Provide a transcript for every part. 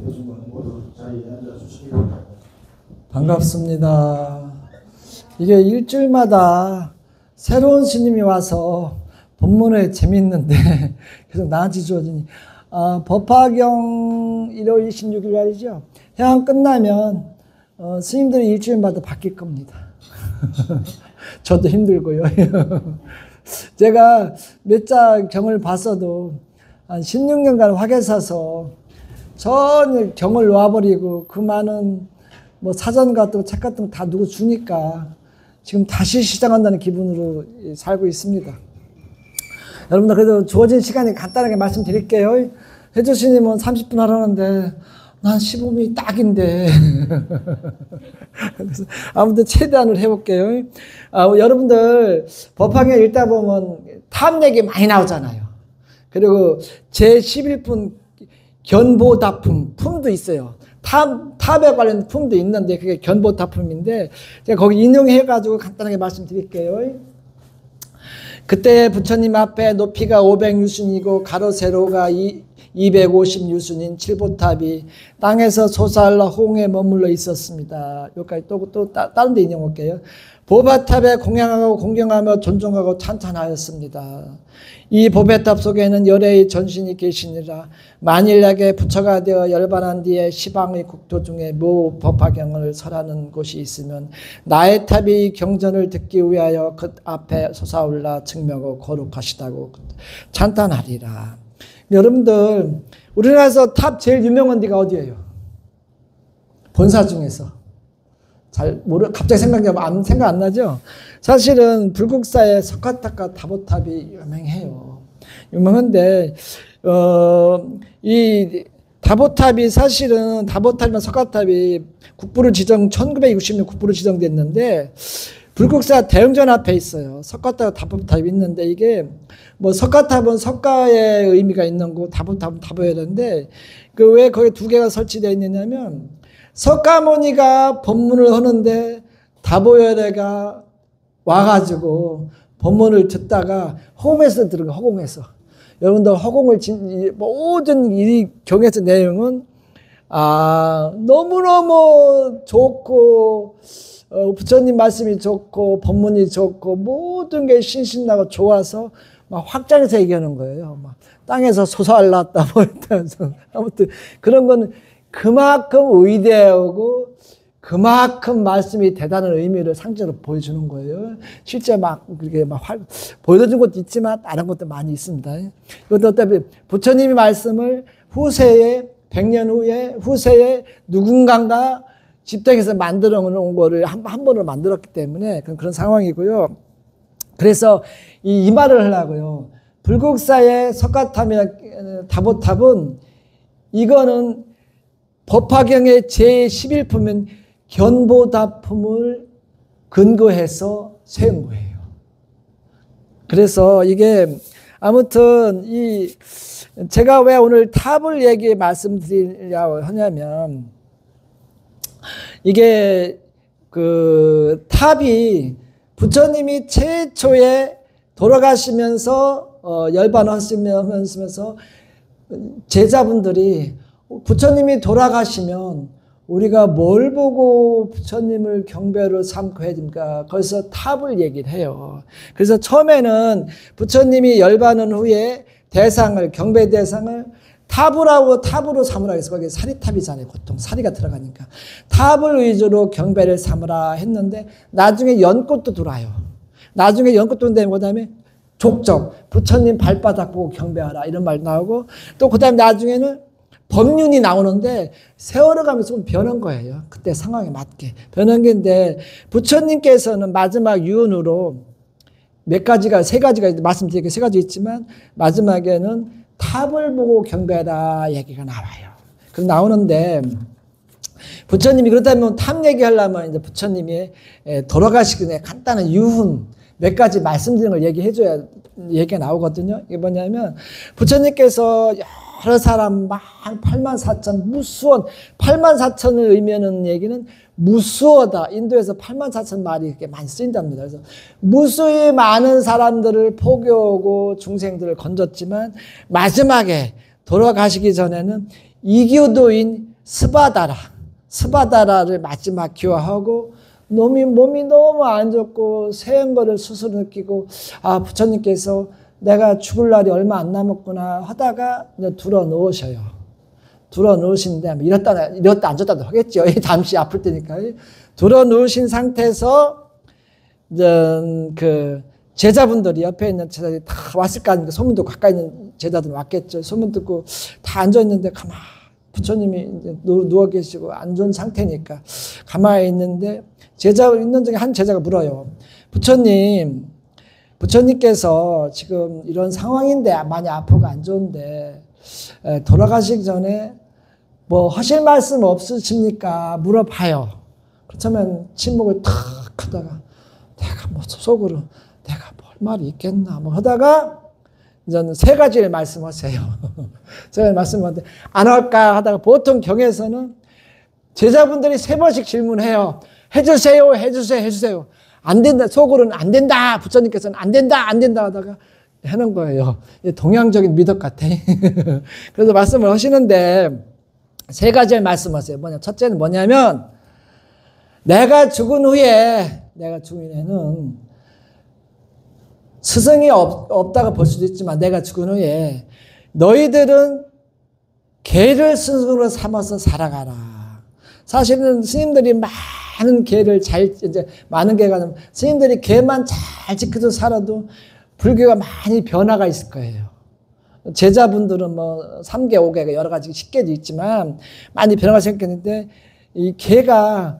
교수님 모두 자리에 앉아주시기 바랍니다. 반갑습니다. 이게 일주일마다 새로운 스님이 와서 법문에 재밌는데 계속 나한테 주어지니 법화경 일월 26일 날이죠. 해양 끝나면 스님들이 일주일마다 바뀔 겁니다. 저도 힘들고요. 제가 몇 자 경을 봤어도 한 16년간 화계 사서 전혀 경을 놓아버리고 그 많은 뭐 사전 같은 거, 책 같은 거 다 누구 주니까 지금 다시 시작한다는 기분으로 살고 있습니다. 여러분들 그래도 주어진 시간에 간단하게 말씀드릴게요. 해주 스님은 30분 하라는데 난 15분이 딱인데 그래서 아무튼 최대한으로 해볼게요. 여러분들 법화경 읽다 보면 탑 얘기 많이 나오잖아요. 그리고 제11품 견보다품 품도 있어요. 탑에 관련 품도 있는데 그게 견보다품인데 제가 거기 인용해가지고 간단하게 말씀드릴게요. 그때 부처님 앞에 높이가 500유순이고 가로 세로가 250유순인 칠보탑이 땅에서 솟아올라 호응에 머물러 있었습니다. 여기까지 또 다른 데 인용할게요. 보바탑에 공양하고 공경하며 존중하고 찬탄하였습니다. 이 보배탑 속에는 열애의 전신이 계시니라. 만일나게 부처가 되어 열반한 뒤에 시방의 국토 중에 모 법화경을 설하는 곳이 있으면 나의 탑이 경전을 듣기 위하여 그 앞에 솟아올라 증명하고 거룩하시다고 찬탄하리라. 여러분들 우리나라에서 탑 제일 유명한 데가 어디예요? 본사 중에서. 갑자기 생각 안 나죠? 사실은 불국사의 석가탑과 다보탑이 유명해요. 유명한데, 이 다보탑이 사실은 다보탑이나 석가탑이 국부로 1960년 국부로 지정됐는데, 불국사 대흥전 앞에 있어요. 석가탑과 다보탑이 있는데, 이게 뭐 석가탑은 석가의 의미가 있는 거고, 다보탑은 다보여야 되는데, 왜 거기 두 개가 설치되어 있느냐면, 석가모니가 법문을 하는데 다보열애가 와가지고 법문을 듣다가 허공에서 들은 거, 허공에서. 여러분들 허공을 모든 이 경에서 내용은 너무너무 좋고 부처님 말씀이 좋고 법문이 좋고 모든 게 신신나고 좋아서 막 확장해서 얘기하는 거예요. 막 땅에서 솟아올랐다 뭐 아무튼 그런 거는 그만큼 위대하고 그만큼 말씀이 대단한 의미를 상징으로 보여주는 거예요. 실제 그렇게 보여준 것도 있지만 다른 것도 많이 있습니다. 이것도 어차피 부처님이 말씀을 후세에 100년 후에 후세에 누군가가 집단에서 만들어 놓은 거를 한 번으로 만들었기 때문에 그런 상황이고요. 그래서 이 말을 하려고요. 불국사의 석가탑이나 다보탑은 이거는 법화경의 제11품인 견보다품을 근거해서 세운 거예요. 그래서 이게 아무튼 제가 왜 오늘 탑을 말씀드리려고 하냐면 이게 그 탑이 부처님이 최초에 돌아가시면서 열반하시면서 제자분들이 부처님이 돌아가시면 우리가 뭘 보고 부처님을 경배로 삼고 해야 됩니까? 거기서 탑을 얘기를 해요. 그래서 처음에는 부처님이 열반한 후에 경배 대상을 탑으로 삼으라 해서 거기 사리탑이잖아요. 보통 사리가 들어가니까. 탑을 위주로 경배를 삼으라 했는데 나중에 연꽃도 돌아요. 나중에 연꽃 도는 그 다음에 족적, 부처님 발바닥 보고 경배하라 이런 말 나오고 또 그 다음에 나중에는 법륜이 나오는데 세월을 가면서 변한 거예요. 그때 상황에 맞게. 변한 게인데 부처님께서는 마지막 유언으로 세 가지가 말씀드리게 세 가지 있지만 마지막에는 탑을 보고 경배하라 얘기가 나와요. 그럼 나오는데 부처님이 그렇다면 탑 얘기하려면 이제 부처님이 돌아가시기 전에 간단한 유훈 몇 가지 말씀드리는 걸 얘기해줘야 얘기가 나오거든요. 이게 뭐냐면 부처님께서 여러 사람 84,000 무수원 84,000을 의미하는 얘기는 무수하다. 인도에서 84,000 말이 이렇게 많이 쓰인답니다. 그래서 무수히 많은 사람들을 포교하고 중생들을 건졌지만 마지막에 돌아가시기 전에는 이교도인 스바다라를 마지막 기화하고 몸이 너무 안 좋고 새은 거를 스스로 느끼고 부처님께서 내가 죽을 날이 얼마 안 남았구나 하다가 이제 들어 놓으셔요. 들어 놓으시는데 이렇다 앉았다도 하겠죠. 잠시 아플 때니까. 들어 놓으신 상태에서 이제 그 제자분들이 옆에 있는 제자들이 다 왔을 거 아닙니까? 소문 듣고 가까이 있는 제자들은 왔겠죠. 소문 듣고 다 앉아 있는데 가만 부처님이 이제 누워 계시고 안 좋은 상태니까 가만히 있는데 제자 있는 중에 한 제자가 물어요. 부처님께서 지금 이런 상황인데 많이 아프고 안 좋은데 돌아가시기 전에 뭐 하실 말씀 없으십니까? 물어봐요. 그렇다면 침묵을 탁 하다가 내가 뭐 속으로 내가 뭘 말이 있겠나 뭐 하다가 이제는 세 가지를 말씀하세요. 제가 말씀하는데 안 할까 하다가 보통 경에서는 제자분들이 세 번씩 질문해요. 해주세요. 안 된다. 속으로는 안 된다. 부처님께서는 안 된다 하다가 하는 거예요. 동양적인 미덕 같아. 그래서 말씀을 하시는데 세 가지를 말씀하세요. 첫째는 뭐냐면 내가 죽은 후에는 스승이 없다고 볼 수도 있지만 내가 죽은 후에 너희들은 개를 스승으로 삼아서 살아가라. 사실은 스님들이 많은 개를 많은 개가 아니라 스님들이 개만 잘 지켜서 살아도 불교가 많이 변화가 있을 거예요. 제자분들은 뭐 3개, 5개가 여러 가지 10개도 있지만 많이 변화가 생겼는데 이 개가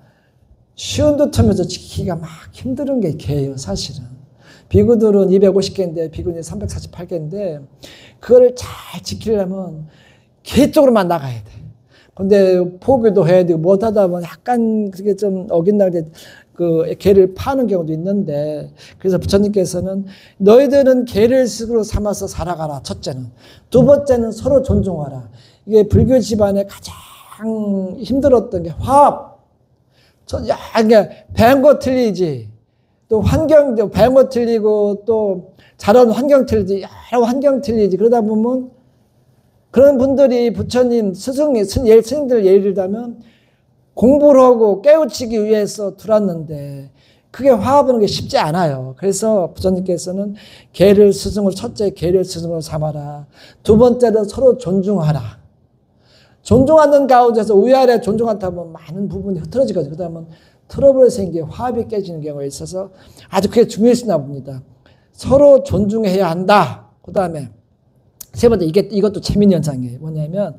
쉬운 듯 하면서 지키기가 막 힘든 게 개예요, 사실은. 비구들은 250개인데 비구는 348개인데 그거를 잘 지키려면 개 쪽으로만 나가야 돼. 근데 포교도 해야 되고 못하다 보면 약간 그게 좀 어긴다고 그 개를 파는 경우도 있는데 그래서 부처님께서는 너희들은 개를 스스로 삼아서 살아가라. 첫째는. 두 번째는 서로 존중하라. 이게 불교 집안에 가장 힘들었던 게 화합. 그러니까 배운 거 틀리지. 또 환경도 배운 거 틀리고 또 자라는 환경 틀리지. 여러 환경 틀리지. 그러다 보면 그런 분들이 부처님 스님들 예를 들자면 공부를 하고 깨우치기 위해서 들었는데 그게 화합하는 게 쉽지 않아요. 그래서 부처님께서는 첫째 개를 스승으로 삼아라. 두 번째는 서로 존중하라. 존중하는 가운데서 위아래 존중하다 보면 많은 부분이 흐트러지거든요. 그러다 트러블이 생기고 화합이 깨지는 경우가 있어서 아주 그게 중요했나 봅니다. 서로 존중해야 한다. 그 다음에 세 번째, 이것도 재미있는 현상이에요. 뭐냐면,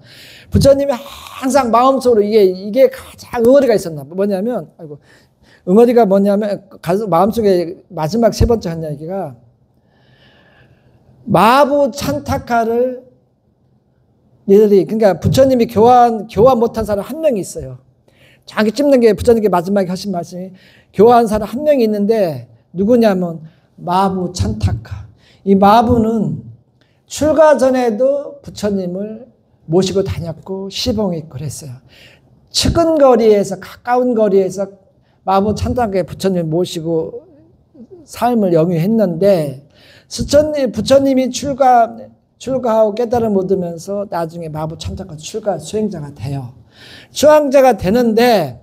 부처님이 항상 마음속으로 이게 가장 응어리가 있었나. 응어리가 뭐냐면, 마음속에 마지막 세 번째 한 얘기가, 마부 찬타카를 그러니까 부처님이 교환 못한 사람 한 명이 있어요. 자기 찝는 게 부처님께 마지막에 하신 말씀이, 교환한 사람 한 명이 있는데, 누구냐면, 마부 찬타카. 이 마부는 출가 전에도 부처님을 모시고 다녔고 시봉이 그랬어요. 측은 거리에서 가까운 거리에서 마부 찬타카에 부처님을 모시고 삶을 영위했는데 부처님이 출가하고 깨달음을 얻으면서 나중에 마부 찬타카 출가 수행자가 돼요. 수행자가 되는데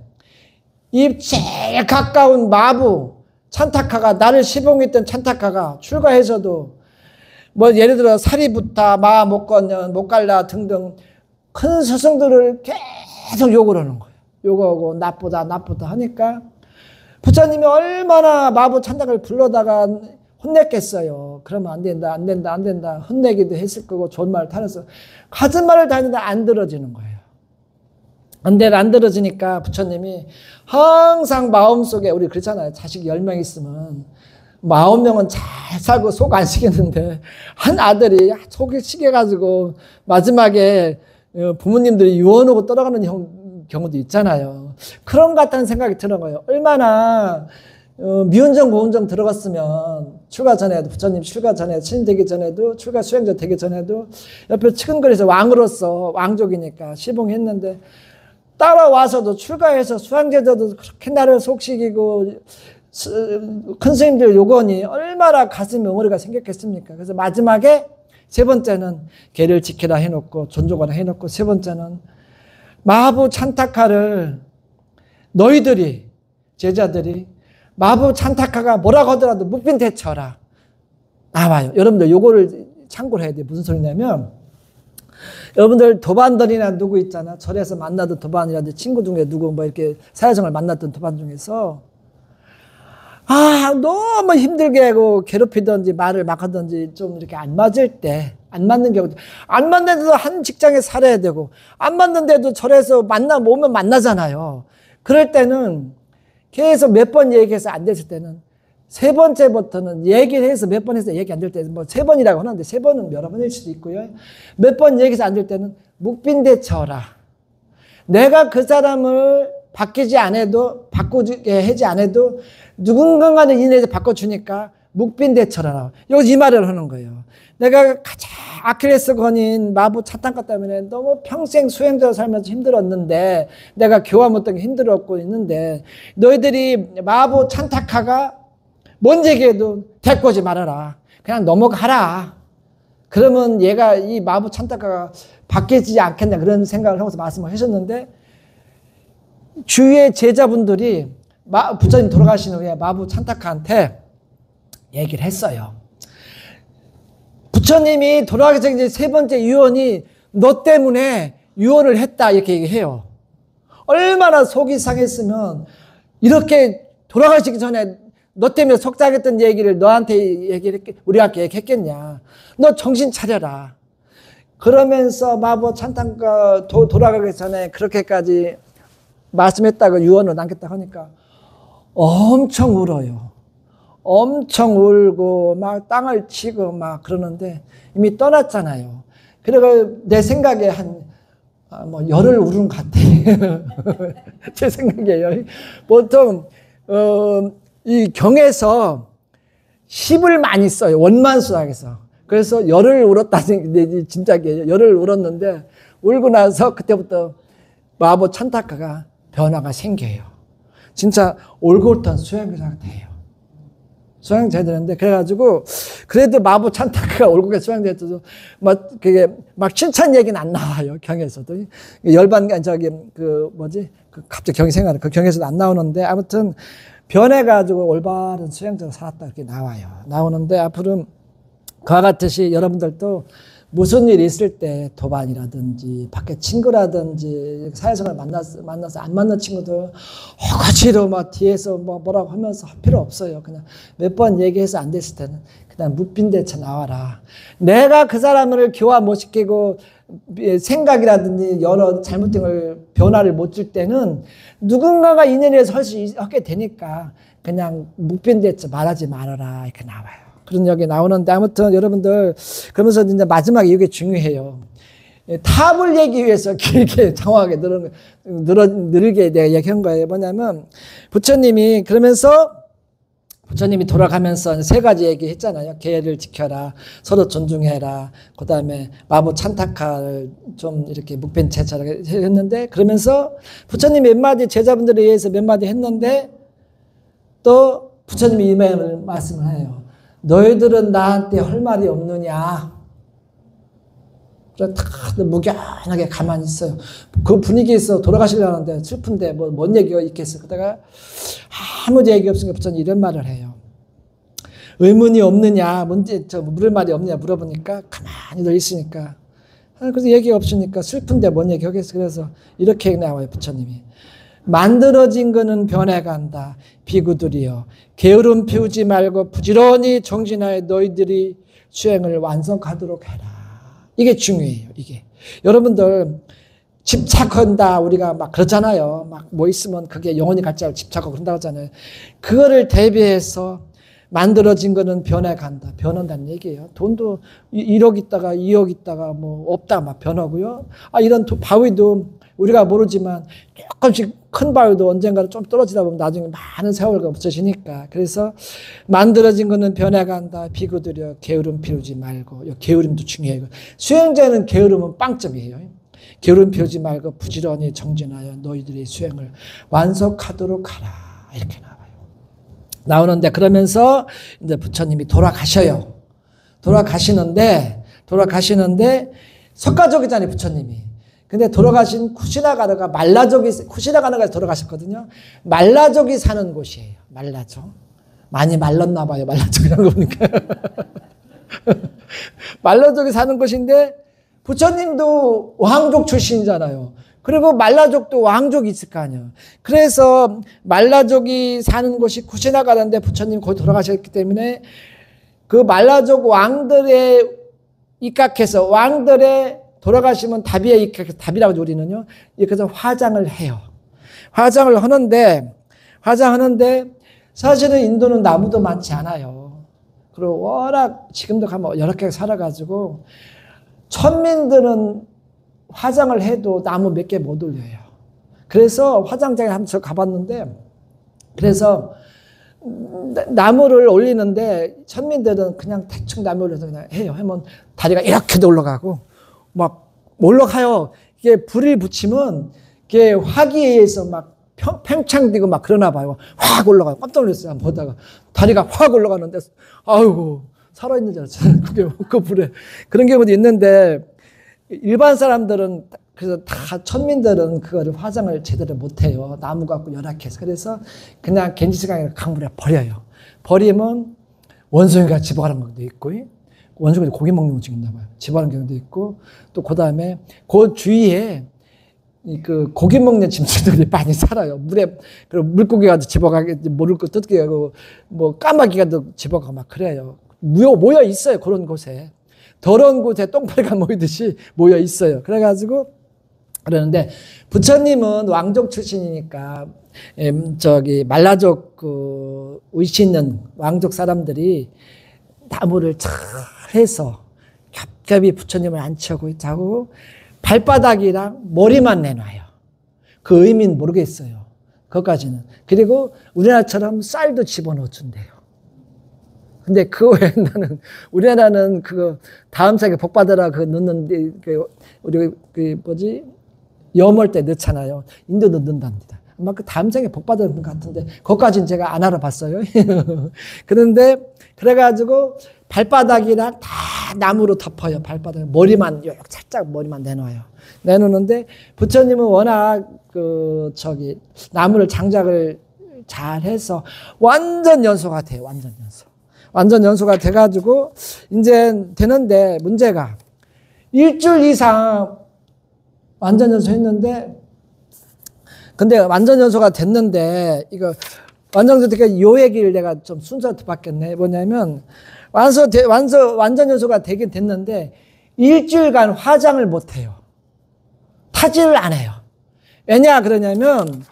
이 제일 가까운 마부 찬타카가 나를 시봉했던 찬타카가 출가해서도 뭐 예를 들어 사리부타, 마 목건년, 목갈라 등등 큰 스승들을 계속 욕을 하는 거예요. 욕하고 나쁘다 하니까 부처님이 얼마나 마부 찬타카를 불러다가 혼냈겠어요. 그러면 안 된다 혼내기도 했을 거고 좋은 말을 타면서 가진 말을 다 했는데 안 들어지는 거예요. 안 들어지니까 부처님이 항상 마음속에 우리 그렇잖아요. 자식 10명 있으면 40명은 잘 살고 속 안 시켰는데 한 아들이 속이 시켜가지고 마지막에 부모님들이 유언하고 떠나가는 경우도 있잖아요. 그런 것 같다는 생각이 드는 거예요. 얼마나 미운정 고운정 들어갔으면 부처님 출가 전에 스님 되기 전에도 출가 수행자 되기 전에도 옆에 측은거리에서 왕으로서 왕족이니까 시봉했는데 따라와서도 출가해서 수행자들도 그렇게 나를 속시키고 큰 스님들 요건이 얼마나 가슴에 응어리가 생겼겠습니까? 그래서 마지막에 세 번째는 개를 지키라 해놓고 존중하라 해놓고 세 번째는 마부 찬타카를 너희들이 제자들이 마부 찬타카가 뭐라고 하더라도 묵빈 대처라 나와요. 여러분들 요거를 참고를 해야 돼요. 무슨 소리냐면 여러분들 도반들이나 누구 있잖아. 절에서 만나던 도반이라든지 친구 중에 누구 뭐 이렇게 사회생활 만났던 도반 중에서 너무 힘들게 하고 괴롭히든지 말을 막 하든지 좀 이렇게 안 맞을 때, 안 맞는 경우, 안 맞는데도 한 직장에 살아야 되고, 안 맞는데도 절에서 오면 만나잖아요. 그럴 때는 계속 몇 번 얘기해서 안 됐을 때는 세 번째부터는 얘기를 해서 몇 번 해서 얘기 안 될 때는 뭐 세 번이라고 하는데 세 번은 여러 번일 수도 있고요. 몇 번 얘기해서 안 될 때는 묵빈대처라. 내가 그 사람을 바뀌지 않아도, 바꾸게 하지 않아도 누군가를 인해서 바꿔주니까 묵빈대처라. 여기 이 말을 하는 거예요. 내가 가장 아킬레스 건인 마부 찬탄카 때문에 너무 평생 수행자로 살면서 힘들었는데 내가 교화 못한 게 힘들었고 있는데 너희들이 마부 찬타카가 뭔 얘기해도 데리고 오지 말아라. 그냥 넘어가라. 그러면 얘가 이 마부 찬타카가 바뀌지 않겠냐 그런 생각을 하면서 말씀을 하셨는데 주위의 제자분들이 부처님 돌아가신 후에 마부 찬타카한테 얘기를 했어요. 부처님이 돌아가기 전에 세 번째 유언이 너 때문에 유언을 했다 이렇게 얘기해요. 얼마나 속이 상했으면 이렇게 돌아가시기 전에 너 때문에 속상했던 얘기를 너한테 우리한테 얘기했겠냐. 너 정신 차려라. 그러면서 마부 찬탄카 돌아가기 전에 그렇게까지 말씀했다고 유언을 남겼다고 하니까 엄청 울어요. 엄청 울고 막 땅을 치고 막 그러는데 이미 떠났잖아요. 그래서 내 생각에 뭐 열흘 울은 것 같아요. 제 생각이에요. 보통 이 경에서 10을 많이 써요. 원만수학에서. 그래서 열흘 울었다는 진짜게요. 열흘 울었는데 울고 나서 그때부터 마부 찬타카가 변화가 생겨요. 진짜 올곧던 수행자가 돼요. 수행자 되는데 그래가지고 그래도 마부 찬타카가 올곧게 수행됐어도 막 칭찬 얘기는 안 나와요. 경에서도 갑자기 경이 생각나. 그 경에서도 안 나오는데 아무튼 변해가지고 올바른 수행자로 살았다 이렇게 나오는데 앞으로 그와 같듯이 여러분들도 무슨 일이 있을 때 도반이라든지 밖에 친구라든지 사회생활 만나서 안 만난 친구들 허거지로 막 뒤에서 뭐라고 하면서 할 필요 없어요. 그냥 몇 번 얘기해서 안 됐을 때는 그냥 묵빈대처 나와라. 내가 그 사람을 교화 못 시키고 생각이라든지 여러 잘못된 걸 변화를 못 줄 때는 누군가가 인연에서 하게 되니까 그냥 묵빈대처 말하지 말아라 이렇게 나와요. 그런 얘기 나오는데 아무튼 여러분들 그러면서 이제 마지막에 이게 중요해요. 탑을 얘기 위해서 길게 장황하게 늘게 내가 얘기한 거예요. 뭐냐면 부처님이 돌아가면서 세 가지 얘기했잖아요. 계를 지켜라, 서로 존중해라, 그 다음에 마부 찬타카를 좀 이렇게 묵빈대처라 했는데 그러면서 부처님이 몇 마디 제자분들에 의해서 몇 마디 했는데 또 부처님이 이 말씀을 해요. 너희들은 나한테 할 말이 없느냐. 그래서 다들 무견하게 가만히 있어요. 그 분위기에서 돌아가시려는데 슬픈데 뭔 얘기가 있겠어. 그러다가 아무 얘기 없으니까 부처님 이런 말을 해요. 의문이 없느냐, 물을 말이 없느냐 물어보니까 가만히 있으니까. 그래서 얘기가 없으니까 슬픈데 뭔 얘기 하겠어. 그래서 이렇게 나와요, 부처님이. 만들어진 거는 변해간다. 비구들이여 게으름 피우지 말고 부지런히 정진하여 너희들이 수행을 완성하도록 해라. 이게 중요해요. 이게 여러분들 집착한다 우리가 막 그러잖아요. 막 뭐 있으면 그게 영원히 갈지 알고 집착하고 그런다고 하잖아요. 그거를 대비해서 만들어진 거는 변해간다. 변한다는 얘기예요. 돈도 1억 있다가 2억 있다가 뭐 없다가 막 변하고요. 이런 바위도 우리가 모르지만 조금씩 큰 바위도 언젠가 좀 떨어지다 보면 나중에 많은 세월가 없어지니까. 그래서 만들어진 거는 변해간다. 비구들여 게으름 피우지 말고. 게으름도 중요해요. 수행자는 게으름은 빵점이에요. 게으름 피우지 말고 부지런히 정진하여 너희들의 수행을 완성하도록 하라. 이렇게 나오는데 그러면서 이제 부처님이 돌아가셔요. 돌아가시는데 석가족이잖아요, 부처님이. 근데 돌아가신 쿠시나가르가 쿠시나가르가 돌아가셨거든요. 말라족이 사는 곳이에요. 말라족. 많이 말랐나 봐요. 말라족이라는 거 보니까. 말라족이 사는 곳인데 부처님도 왕족 출신이잖아요. 그리고 말라족도 왕족이 있을 거 아니에요. 그래서 말라족이 사는 곳이 쿠시나가르인데 부처님이 거기 돌아가셨기 때문에 그 말라족 왕들의 입각해서 왕들의 돌아가시면 답이에 입각해서 답이라고 우리는요. 이렇게 해서 화장을 해요. 화장을 하는데 사실은 인도는 나무도 많지 않아요. 그리고 워낙 지금도 가면 여러 개 살아가지고 천민들은 화장을 해도 나무 몇 개 못 올려요. 그래서 화장장에 한번 저 가봤는데 그래서 나무를 올리는데 천민들은 그냥 대충 나무 올려서 그냥 해요. 하면 다리가 이렇게도 올라가고 막 올라가요. 이게 불을 붙이면 이게 화기에서 막 팽창되고 막 그러나 봐요. 확 올라가요. 깜짝 놀랐어요. 보다가 다리가 확 올라가는데 아이고 살아있는 줄 알았어요. 그게 그 불에 그런 경우도 있는데 일반 사람들은 그래서 다 천민들은 그거를 화장을 제대로 못해요. 나무 갖고 열악해서. 그래서 그냥 겐지스강에 강물에 버려요. 버리면 원숭이가 집어가는 경우도 있고 원숭이가 고기 먹는 경우도 있나 봐요. 집어가는 경우도 있고 또 그 다음에 그 주위에 그 고기 먹는 짐승들이 많이 살아요. 물에 물고기가 집어가게 모를 거 뜯게 하고 뭐 까마귀가 집어가고 막 그래요. 모여 있어요. 그런 곳에. 더러운 곳에 똥파리가 모이듯이 모여 있어요. 그래가지고 그러는데 부처님은 왕족 출신이니까 말라족 그 의식 있는 왕족 사람들이 나무를 잘 해서 겹겹이 부처님을 앉혀고 자고 발바닥이랑 머리만 내놔요. 그 의미는 모르겠어요. 그것까지는. 그리고 우리나라처럼 쌀도 집어넣어 준대요. 근데 그 외에 우리나라는 그거 다음 생에 복 받으라 그 넣는데 우리 그 뭐지 염월 때 넣잖아요. 인도도 넣는답니다. 아마 그 다음 생에 복 받는 것 같은데 그것까지는 제가 안 알아봤어요. 그런데 그래가지고 발바닥이랑 다 나무로 덮어요. 발바닥 머리만 살짝 머리만 내놓는데 부처님은 워낙 나무를 장작을 잘 해서 완전 연소가 돼요. 완전 연소가 돼가지고 이제 되는데 문제가 일주일 이상 완전 연소했는데 근데 완전 연소가 됐는데 이거 완전 연소가 요 얘기를 내가 좀 순서한테 바뀌었네. 뭐냐면 완전 연소가 되긴 됐는데 일주일간 화장을 못 해요. 타지를 안 해요. 왜냐 그러냐면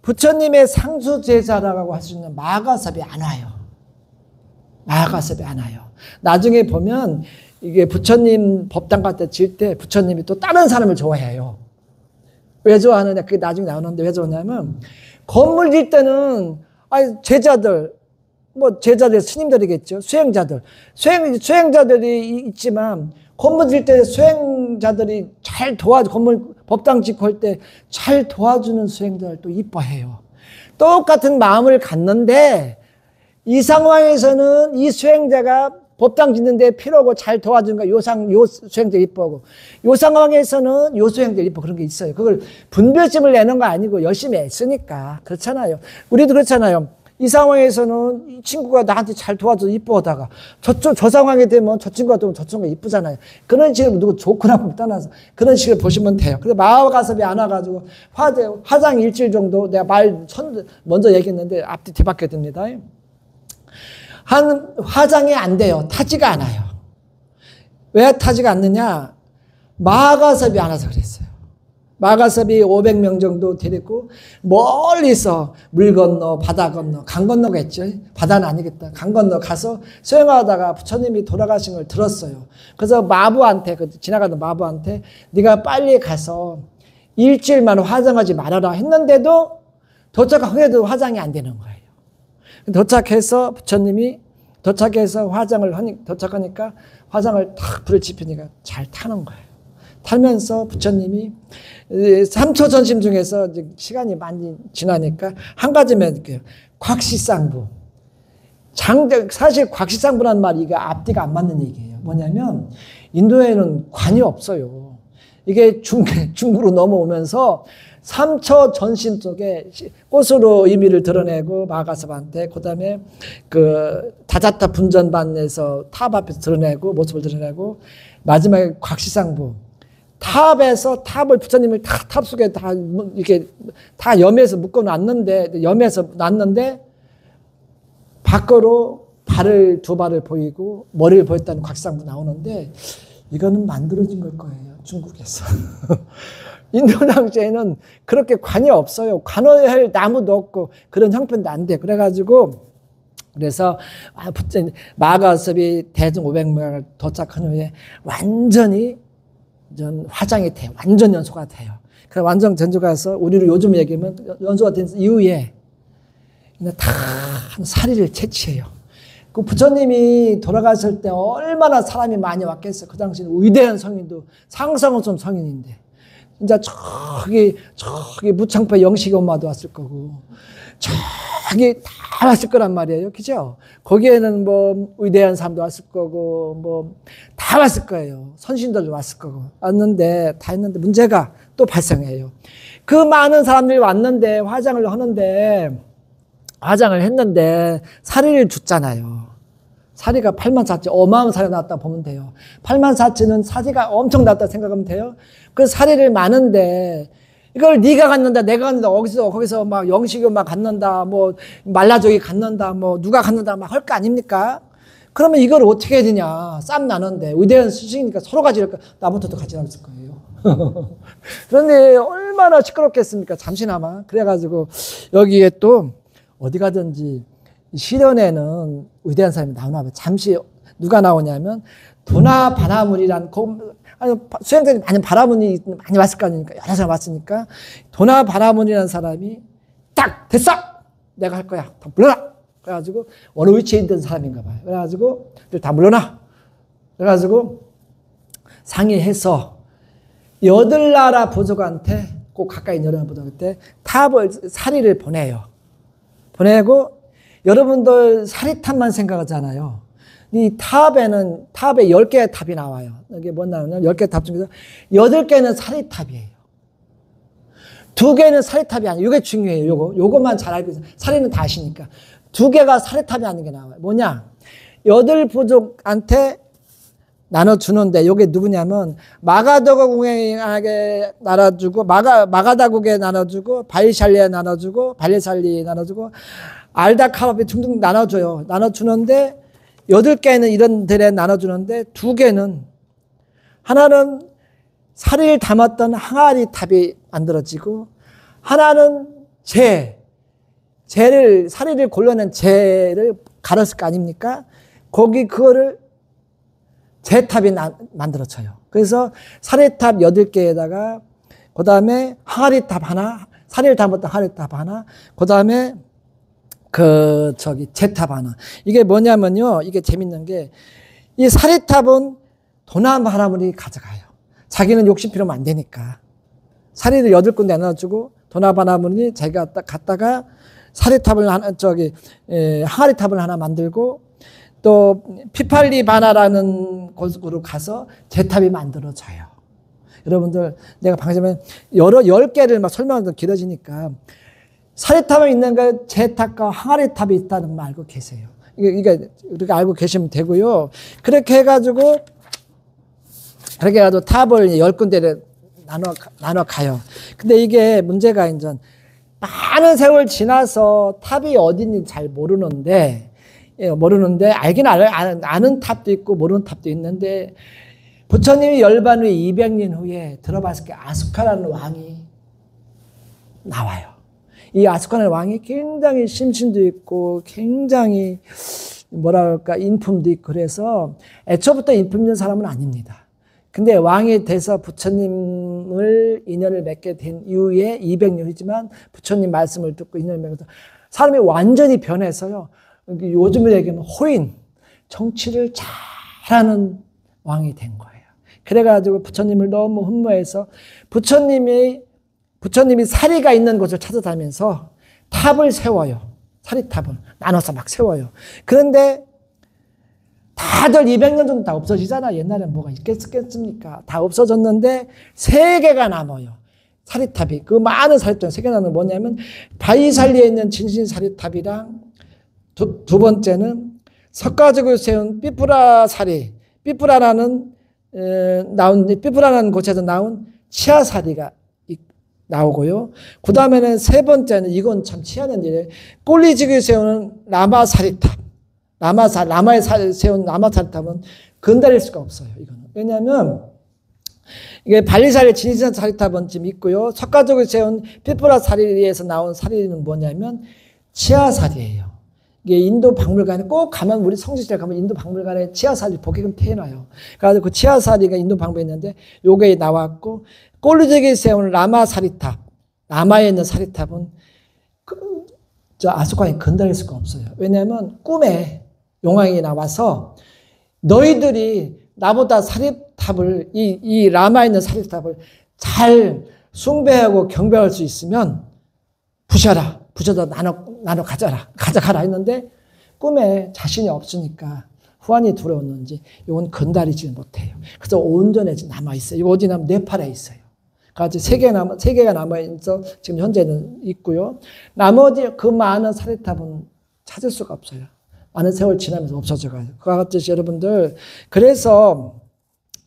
부처님의 상수 제자라고 할 수 있는 마가섭이 안 와요. 마가섭이 안 와요. 나중에 보면 이게 부처님 법당 같은 데 질 때 부처님이 또 다른 사람을 좋아해요. 왜 좋아하느냐? 그게 나중에 나오는데 왜 좋아하냐면 건물 질 때는 제자들 스님들이겠죠. 수행자들이 있지만 건물 질 때 수행자들이 잘 건물 법당 짓고 할 때 잘 도와주는 수행자를 또 이뻐해요. 똑같은 마음을 갖는데 이 상황에서는 이 수행자가 법당 짓는데 필요하고 잘 도와주는 요 수행자 이뻐하고 요 상황에서는 요 수행자 이뻐 그런 게 있어요. 그걸 분별심을 내는 거 아니고 열심히 애쓰니까 그렇잖아요. 우리도 그렇잖아요. 이 상황에서는 이 친구가 나한테 잘 도와줘서 이뻐하다가 저 상황이 되면 저 친구가 되면 저 친구가 이쁘잖아요. 그런 식으로 누구 좋거나 떠나서 그런 식으로 보시면 돼요. 그래서 마가섭이 안 와가지고 화장 일주일 정도 내가 먼저 얘기했는데 앞뒤 뒤바뀌어 됩니다. 화장이 안 돼요. 타지가 않아요. 왜 타지가 않느냐? 마가섭이 안 와서 그랬어요. 마가섭이 500명 정도 데리고 멀리서 물 건너 바다 건너 강 건너겠죠. 바다는 아니겠다. 강 건너 가서 수행하다가 부처님이 돌아가신 걸 들었어요. 그래서 마부한테 지나가던 마부한테 네가 빨리 가서 일주일만 화장하지 말아라 했는데도 도착해도 화장이 안 되는 거예요. 도착해서 부처님이 도착하니까 화장을 탁 불을 지피니까 잘 타는 거예요. 타면서 부처님이 3초 전심 중에서 시간이 많이 지나니까 한 가지만 느껴요. 곽시상부. 사실 곽시상부라는 말이 이게 앞뒤가 안 맞는 얘기예요. 뭐냐면 인도에는 관이 없어요. 이게 중부로 넘어오면서 삼처 전신 속에 꽃으로 의미를 드러내고 마가섭한테, 그 다음에 그 다자타 분전반에서 탑 앞에서 드러내고 모습을 드러내고, 마지막에 곽시상부 탑에서 탑을 부처님을 다 탑 속에 다 이렇게 다 염해서 묶어 놨는데, 염해서 놨는데 밖으로 발을 두 발을 보이고 머리를 보였다는 곽시상부 나오는데, 이거는 만들어진 걸 거예요, 중국에서. 인도 당시에는 그렇게 관이 없어요. 관할 나무도 없고 그런 형편도 안 돼. 그래가지고 그래서 마가섭이 대중 500명을 도착한 후에 완전히 화장이 돼요. 완전 연소가 돼요. 그래서 완전 전조가 해서 우리로 요즘 얘기하면 연소가 된 이후에 다 사리를 채취해요. 그 부처님이 돌아가실 때 얼마나 사람이 많이 왔겠어요. 그 당시에는 위대한 성인도 상상은 좀 성인인데, 진짜 저기 무창포 영식 엄마도 왔을 거고, 저기 다 왔을 거란 말이에요. 그죠? 거기에는 뭐 위대한 사람도 왔을 거고, 뭐 다 왔을 거예요. 선신들도 왔을 거고. 왔는데, 다 했는데 문제가 또 발생해요. 그 많은 사람들이 왔는데, 화장을 했는데, 사리를 줬잖아요. 사리가 84치, 어마어마한 사리가 나왔다 보면 돼요. 84치는 사리가 엄청 나왔다 생각하면 돼요. 그 사리를 많은데, 이걸 네가 갖는다, 내가 갖는다, 거기서 막 영식이 막 갖는다, 뭐 말라족이 갖는다, 뭐 누가 갖는다 막 할 거 아닙니까? 그러면 이걸 어떻게 해야 되냐? 쌈 나는데 위대한 스승이니까 서로 가지니까 나부터도 가지라고 거예요. 그런데 얼마나 시끄럽겠습니까? 잠시나마. 그래가지고 여기에 또 어디 가든지 시련에는 위대한 사람이 나오나 봐요. 잠시 누가 나오냐면 도나 바나문이라는 수행자들이 많이 바라문이 많이 왔을 거 아닙니까? 여러 사람 왔으니까 도나 바라문이라는 사람이 딱 됐어! 내가 할 거야. 다 불러라! 그래가지고 어느 위치에 있던 사람인가 봐요. 그래가지고 다 물러나. 그래가지고 상의해서 8나라 부족한테 꼭 가까이 8나라 부족한테 사리를 보내요. 보내고 여러분들 사리탑만 생각하잖아요. 이 탑에 10개의 탑이 나와요. 여기 뭐 나오냐면 10개의 탑 중에서 8개는 사리탑이에요. 2개는 사리탑이 아니에요. 이게 중요해요. 요것만 잘 알고 있어요. 사리는 다 아시니까. 2개가 사리탑이 아닌 게 나와요. 뭐냐? 8부족한테 나눠주는데, 요게 누구냐면, 마가다국에 나눠주고, 마가다국에 나눠주고, 바이샬리에 나눠주고, 발레살리에 나눠주고, 알다카바에 등등 나눠줘요. 나눠주는데, 8개는 이런 데에 나눠주는데, 2개는, 하나는 사리를 담았던 항아리 탑이 만들어지고, 하나는 사리를 골라낸 재를 갈았을 거 아닙니까? 그거를 재탑이 만들어져요. 그래서 사리탑 8개에다가, 그 다음에 항아리탑 하나, 사리를 담았던 항아리탑 하나, 그 다음에 재탑 하나. 이게 뭐냐면요. 이게 재밌는 게, 이 사리탑은 도나 바나문이 가져가요. 자기는 욕심 필요하면 안 되니까. 사리를 8군데 나눠주고, 도나 바나문이 자기가 갔다가 사리탑을 항아리탑을 하나 만들고, 또 피팔리 바나라는 곳으로 가서 재탑이 만들어져요. 여러분들, 내가 방금 전에 10개를 막 설명하면 길어지니까, 사리탑에 있는 거 재탑과 항아리탑이 있다는 거 알고 계세요. 이게 이렇게 알고 계시면 되고요. 그렇게 해가지고 탑을 10군데를 나눠 가요. 근데 이게 문제가 이제 많은 세월 지나서 탑이 어딘지 잘 모르는데 알긴 아는 탑도 있고 모르는 탑도 있는데, 부처님이 열반 후에 200년 후에 들어봤을 때 아스카라는 왕이 나와요. 이 아스카라는 왕이 굉장히 심신도 있고 굉장히 인품도 있고, 그래서 애초부터 인품 있는 사람은 아닙니다. 근데 왕이 돼서 부처님을 인연을 맺게 된 이후에 200년이지만 부처님 말씀을 듣고 인연을 맺어서 사람이 완전히 변해서요. 요즘으로 얘기하면 호인, 정치를 잘하는 왕이 된 거예요. 그래가지고 부처님을 너무 흠모해서 부처님이 사리가 있는 곳을 찾아다니면서 탑을 세워요. 사리탑을 나눠서 막 세워요. 그런데 다들 200년 정도 다 없어지잖아. 옛날엔 뭐가 있겠습니까? 다 없어졌는데 3개가 남아요. 사리탑이. 그 많은 사리탑 3개 남는 뭐냐면 바위산리에 있는 진신사리탑이랑 두 번째는 석가지고 세운 삐뿌라사리, 삐뿌라라는 곳에서 나온 치아사리가 나오고요. 그 다음에는 세 번째는 이건 참 희한한 일이에요. 꼴리지구에 세우는 라마사리탑. 라마에 세운 라마사리탑은 건드릴 수가 없어요. 이거는. 왜냐하면 이게 발리사리 진신사리탑은 지금 있고요. 석가지구에 세운 삐뿌라사리에서 나온 사리는 뭐냐면 치아사리예요. 이게 인도 박물관에 꼭 가면 우리 성지시대 가면 인도 박물관에 치아사리 보게끔 태어나요. 그래서 그 치아사리가 인도 박물관에 있는데 요게 나왔고 꼴리지구에 세운 라마사리탑, 라마에 있는 사리탑은 저 아소카에 건드릴 수가 없어요. 왜냐하면 꿈에 용왕이 나와서 너희들이 나보다 사리탑을 이 라마에 있는 사리탑을 잘 숭배하고 경배할 수 있으면 부셔라. 부셔서 나눠 가져가라 했는데 꿈에 자신이 없으니까 후환이 두려웠는지 이건 건드리지 못해요. 그래서 온전히 남아있어요. 어디 남아? 네팔에 있어요. 그래서 3개가 남아있어 지금 현재는 있고요. 나머지 그 많은 사리탑은 찾을 수가 없어요. 많은 세월 지나면서 없어져가요. 그와 같듯이 여러분들 그래서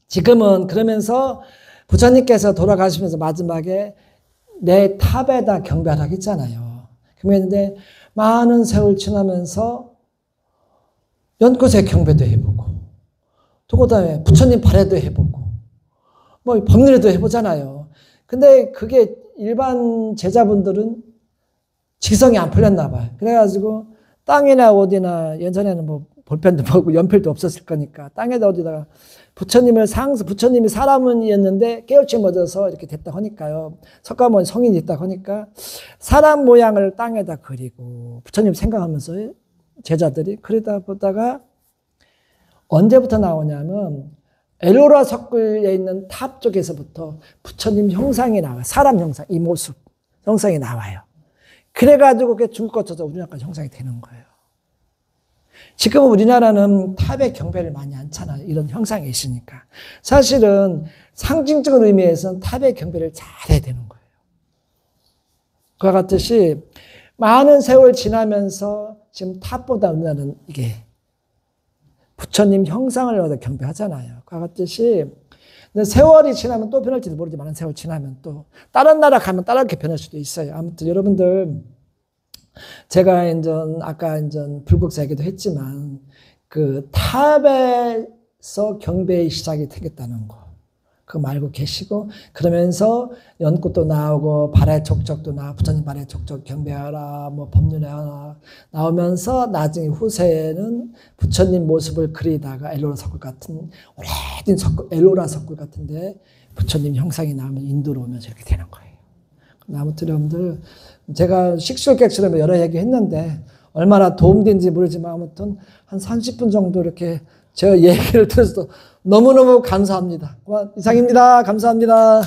지금은 그러면서 부처님께서 돌아가시면서 마지막에 내 탑에다 경배하라고 했잖아요. 경배했는데 많은 세월 지나면서 연꽃에 경배도 해보고 또 그다음에 부처님 발에도 해보고 뭐 법률에도 해보잖아요. 근데 그게 일반 제자분들은 직성이 안 풀렸나 봐요. 그래가지고 땅이나 어디나 예전에는 뭐 볼펜도 보고 연필도 없었을 거니까 땅에다 어디다가 부처님이 사람이었는데 깨우치 맞아서 이렇게 됐다 하니까요. 석가모니 성인이 됐다 하니까 사람 모양을 땅에다 그리고 부처님 생각하면서 제자들이 그러다 보다가 언제부터 나오냐면 엘로라 석굴에 있는 탑 쪽에서부터 부처님 형상이 나와요. 사람 형상, 이 모습 형상이 나와요. 그래가지고 그게 중국 거쳐서 우리나라까지 형상이 되는 거예요. 지금 우리나라는 탑에 경배를 많이 않잖아요. 이런 형상이 있으니까. 사실은 상징적인 의미에서는 탑에 경배를 잘해야 되는 거예요. 그와 같듯이 많은 세월 지나면서 지금 탑보다 우리나라는 이게 부처님 형상을 얻어 경배하잖아요. 그와 같듯이 세월이 지나면 또 변할지도 모르지만 세월 지나면 또 다른 나라 가면 다르게 변할 수도 있어요. 아무튼 여러분들 제가 아까 불국사 얘기도 했지만 그 탑에서 경배의 시작이 되겠다는 거 그거 알고 계시고 그러면서 연꽃도 나오고 발의 족적도 부처님 발의 족적 경배하라 뭐 법륜하라 나오면서 나중에 후세에는 부처님 모습을 그리다가 엘로라 석굴 같은 오래된 엘로라 석굴 같은데 부처님 형상이 나오면 인도로 오면서 이렇게 되는 거예요. 아무튼 여러분들 제가 식술객처럼 여러 얘기 했는데 얼마나 도움된지 모르지만 아무튼 한 30분 정도 이렇게 제 얘기를 들어서 너무너무 감사합니다. 이상입니다. 감사합니다.